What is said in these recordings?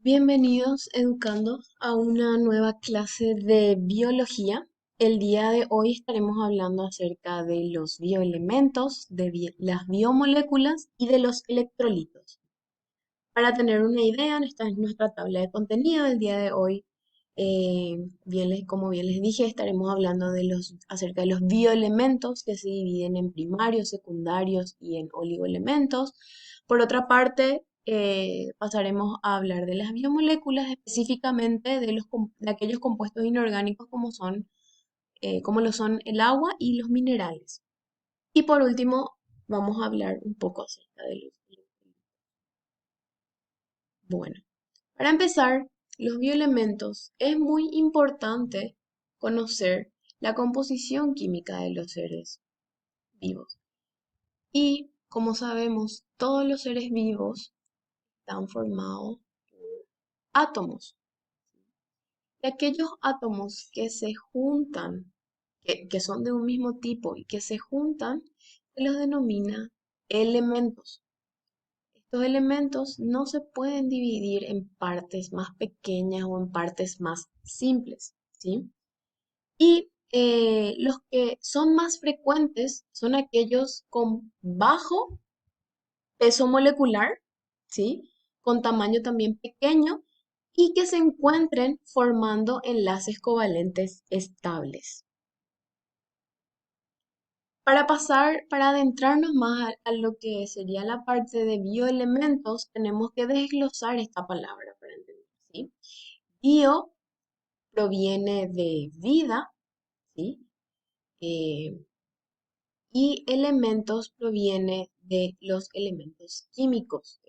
Bienvenidos, educandos, a una nueva clase de biología. El día de hoy estaremos hablando acerca de los bioelementos, de las biomoléculas y de los electrolitos. Para tener una idea, esta es nuestra tabla de contenido del día de hoy. Como bien les dije, estaremos hablando acerca de los bioelementos que se dividen en primarios, secundarios y en oligoelementos. Por otra parte, pasaremos a hablar de las biomoléculas, específicamente de aquellos compuestos inorgánicos como lo son el agua y los minerales. Y por último, vamos a hablar un poco acerca de los. Bueno, para empezar, los bioelementos es muy importante conocer la composición química de los seres vivos. Y como sabemos, todos los seres vivos están formados por átomos. Y aquellos átomos que se juntan, que son de un mismo tipo y que se juntan, se los denomina elementos. Estos elementos no se pueden dividir en partes más pequeñas o en partes más simples, ¿sí? Y los que son más frecuentes son aquellos con bajo peso molecular, ¿sí? Con tamaño también pequeño y que se encuentren formando enlaces covalentes estables. Para adentrarnos más a lo que sería la parte de bioelementos, tenemos que desglosar esta palabra para entender, ¿sí? Bio proviene de vida, ¿sí? Eh, y elementos proviene de los elementos químicos,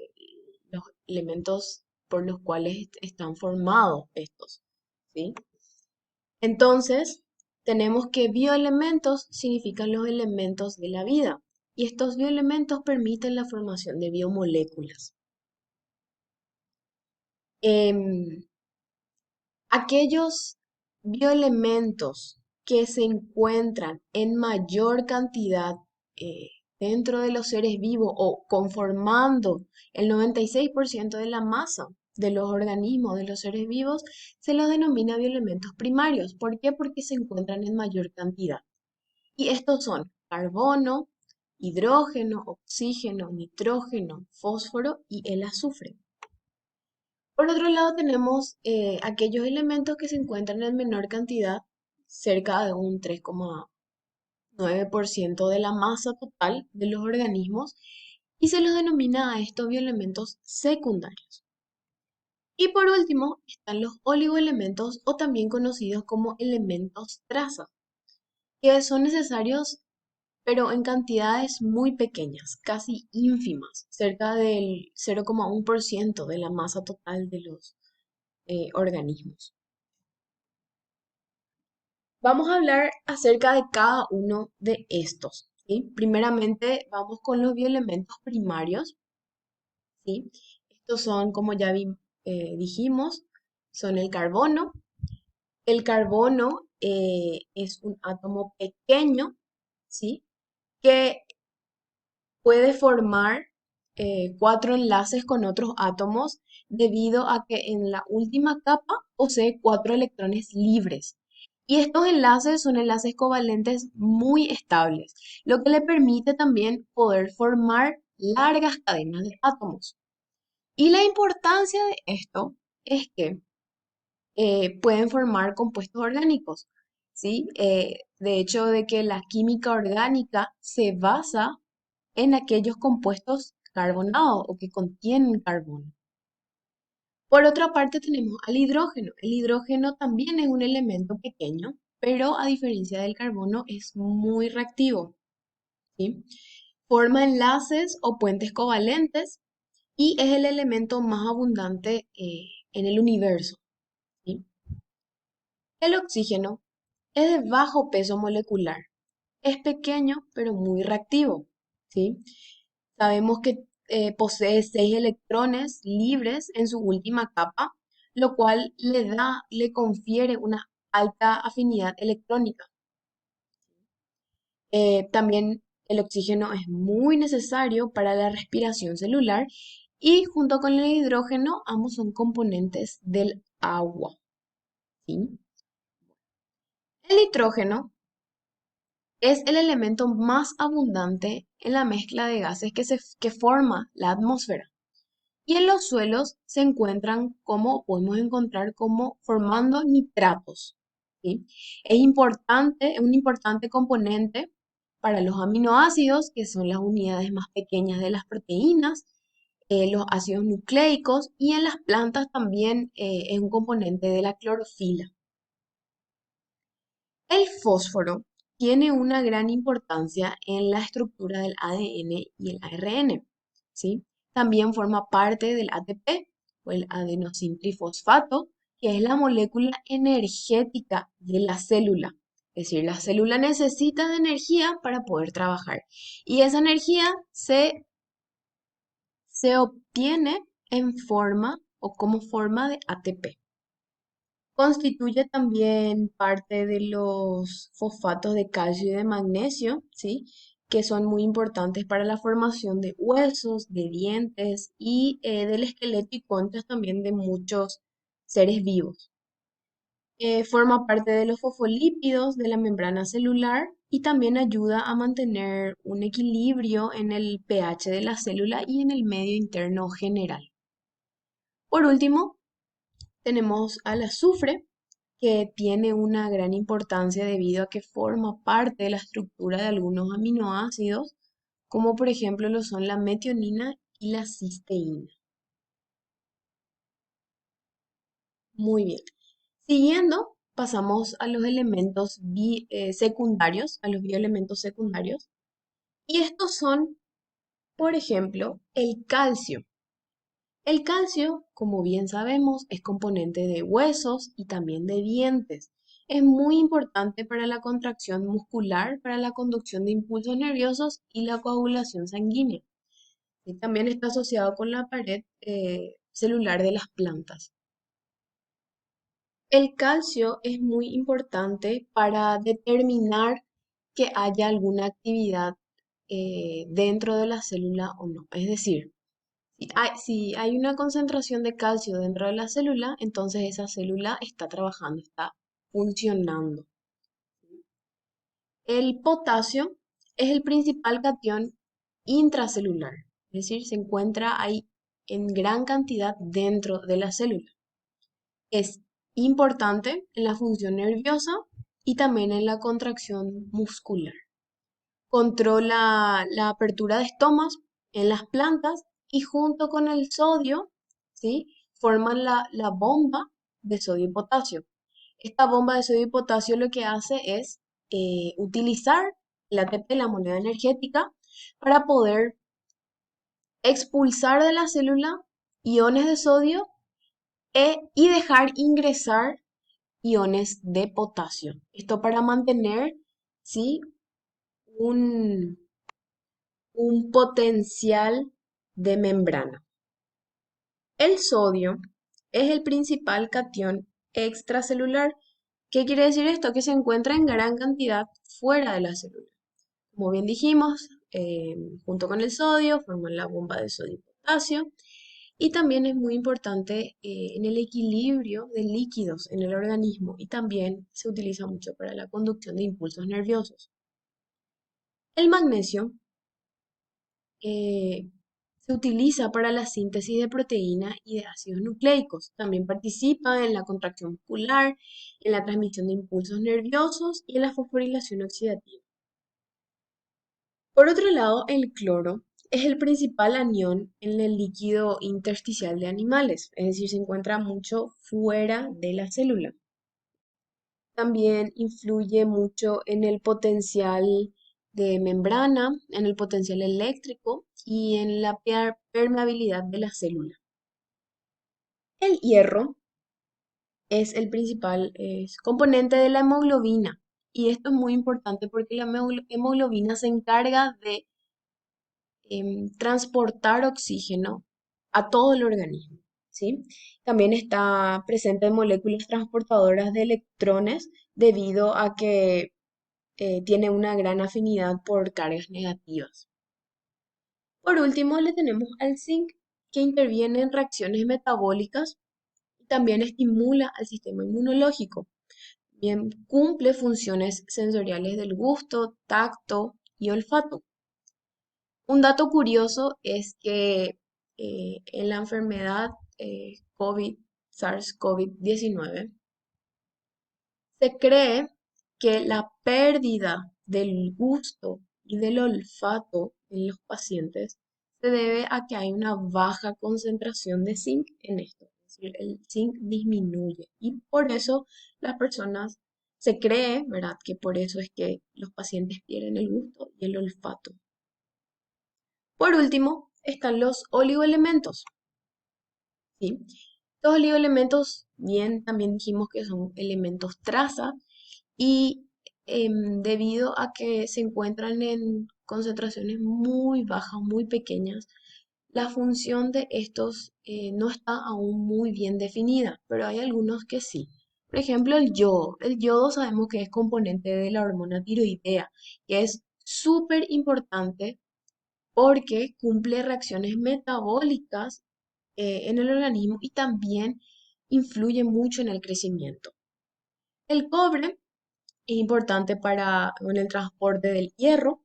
los elementos por los cuales están formados estos, ¿sí? Entonces, tenemos que bioelementos significan los elementos de la vida y estos bioelementos permiten la formación de biomoléculas. Em, Aquellos bioelementos que se encuentran en mayor cantidad eh, dentro de los seres vivos o conformando el 96% de la masa de los organismos de los seres vivos, se los denomina bioelementos primarios. ¿Por qué? Porque se encuentran en mayor cantidad. Y estos son carbono, hidrógeno, oxígeno, nitrógeno, fósforo y el azufre. Por otro lado, tenemos aquellos elementos que se encuentran en menor cantidad, cerca de un 3,9% de la masa total de los organismos, y se los denomina a estos bioelementos secundarios. Y por último, están los oligoelementos o también conocidos como elementos traza, que son necesarios pero en cantidades muy pequeñas, casi ínfimas, cerca del 0,1% de la masa total de los organismos. Vamos a hablar acerca de cada uno de estos, ¿sí? Primeramente, vamos con los bioelementos primarios, ¿sí? Estos son, como ya dijimos, son el carbono. El carbono es un átomo pequeño, ¿sí? Que puede formar cuatro enlaces con otros átomos debido a que en la última capa posee cuatro electrones libres. Y estos enlaces son enlaces covalentes muy estables, lo que le permite también poder formar largas cadenas de átomos. Y la importancia de esto es que pueden formar compuestos orgánicos, ¿sí? De hecho, de que la química orgánica se basa en aquellos compuestos carbonados o que contienen carbono. Por otra parte tenemos al hidrógeno. El hidrógeno también es un elemento pequeño, pero a diferencia del carbono es muy reactivo, ¿sí? Forma enlaces o puentes covalentes y es el elemento más abundante en el universo, ¿sí? El oxígeno es de bajo peso molecular. Es pequeño, pero muy reactivo, ¿sí? Sabemos que posee 6 electrones libres en su última capa, lo cual le confiere una alta afinidad electrónica. También el oxígeno es muy necesario para la respiración celular Y junto con el hidrógeno, ambos son componentes del agua, ¿sí? El nitrógeno es el elemento más abundante en la mezcla de gases que forma la atmósfera. Y en los suelos se encuentran como, podemos encontrar como formando nitratos, ¿sí? Es un importante componente para los aminoácidos, que son las unidades más pequeñas de las proteínas, los ácidos nucleicos, y en las plantas también es un componente de la clorofila. El fósforo tiene una gran importancia en la estructura del ADN y el ARN, ¿sí? También forma parte del ATP o el adenosintrifosfato, que es la molécula energética de la célula. Es decir, la célula necesita de energía para poder trabajar y esa energía se obtiene en forma o como forma de ATP. Constituye también parte de los fosfatos de calcio y de magnesio, ¿sí? Que son muy importantes para la formación de huesos, de dientes y del esqueleto y conchas también de muchos seres vivos. Forma parte de los fosfolípidos de la membrana celular y también ayuda a mantener un equilibrio en el pH de la célula y en el medio interno general. Por último, tenemos al azufre, que tiene una gran importancia debido a que forma parte de la estructura de algunos aminoácidos, como por ejemplo lo son la metionina y la cisteína. Muy bien. Siguiendo, pasamos a los elementos secundarios, a los bioelementos secundarios, y estos son, por ejemplo, el calcio. El calcio, como bien sabemos, es componente de huesos y también de dientes. Es muy importante para la contracción muscular, para la conducción de impulsos nerviosos y la coagulación sanguínea. Y también está asociado con la pared celular de las plantas. El calcio es muy importante para determinar que haya alguna actividad dentro de la célula o no. Es decir, si hay una concentración de calcio dentro de la célula, entonces esa célula está trabajando, está funcionando. El potasio es el principal catión intracelular, es decir, se encuentra ahí en gran cantidad dentro de la célula. Es importante en la función nerviosa y también en la contracción muscular. Controla la apertura de estomas en las plantas y junto con el sodio, ¿sí? Forman la bomba de sodio y potasio. Esta bomba de sodio y potasio lo que hace es utilizar el ATP, la moneda energética, para poder expulsar de la célula iones de sodio y dejar ingresar iones de potasio. Esto para mantener, ¿sí? un, un potencial de membrana. El sodio es el principal catión extracelular. ¿Qué quiere decir esto? Que se encuentra en gran cantidad fuera de la célula. Como bien dijimos, junto con el sodio forman la bomba de sodio y potasio. Y también es muy importante en el equilibrio de líquidos en el organismo y también se utiliza mucho para la conducción de impulsos nerviosos. El magnesio eh, se utiliza para la síntesis de proteína y de ácidos nucleicos. También participa en la contracción muscular, en la transmisión de impulsos nerviosos y en la fosforilación oxidativa. Por otro lado, el cloro es el principal anión en el líquido intersticial de animales, es decir, se encuentra mucho fuera de la célula. También influye mucho en el potencial de membrana, en el potencial eléctrico y en la permeabilidad de la célula. El hierro es el principal componente de la hemoglobina y esto es muy importante porque la hemoglobina se encarga de transportar oxígeno a todo el organismo, ¿sí? También está presente en moléculas transportadoras de electrones debido a que tiene una gran afinidad por cargas negativas. Por último, le tenemos al zinc, que interviene en reacciones metabólicas y también estimula al sistema inmunológico. Bien, cumple funciones sensoriales del gusto, tacto y olfato. Un dato curioso es que en la enfermedad COVID, SARS-CoV-19, se cree que la pérdida del gusto y del olfato en los pacientes se debe a que hay una baja concentración de zinc en esto. Es decir, el zinc disminuye y por eso las personas se cree, ¿verdad? Que por eso es que los pacientes pierden el gusto y el olfato. Por último, están los oligoelementos, ¿sí? Los oligoelementos, bien, también dijimos que son elementos traza y debido a que se encuentran en concentraciones muy bajas, muy pequeñas, la función de estos no está aún muy bien definida, pero hay algunos que sí. Por ejemplo, el yodo. El yodo sabemos que es componente de la hormona tiroidea, que es súper importante porque cumple reacciones metabólicas en el organismo y también influye mucho en el crecimiento. El cobre es importante para en el transporte del hierro.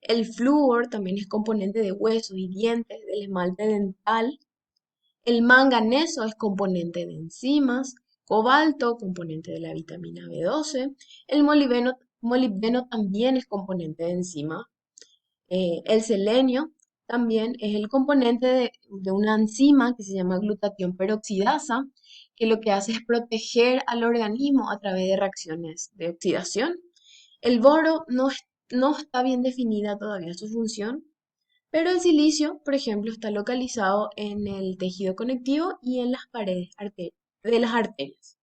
El flúor también es componente de huesos y dientes, del esmalte dental. El manganeso es componente de enzimas. Cobalto, componente de la vitamina B12. El molibdeno también es componente de enzimas. El selenio también es el componente de una enzima que se llama glutatión peroxidasa, que lo que hace es proteger al organismo a través de reacciones de oxidación. El boro no está bien definida todavía su función, pero el silicio, por ejemplo, está localizado en el tejido conectivo y en las paredes de las arterias.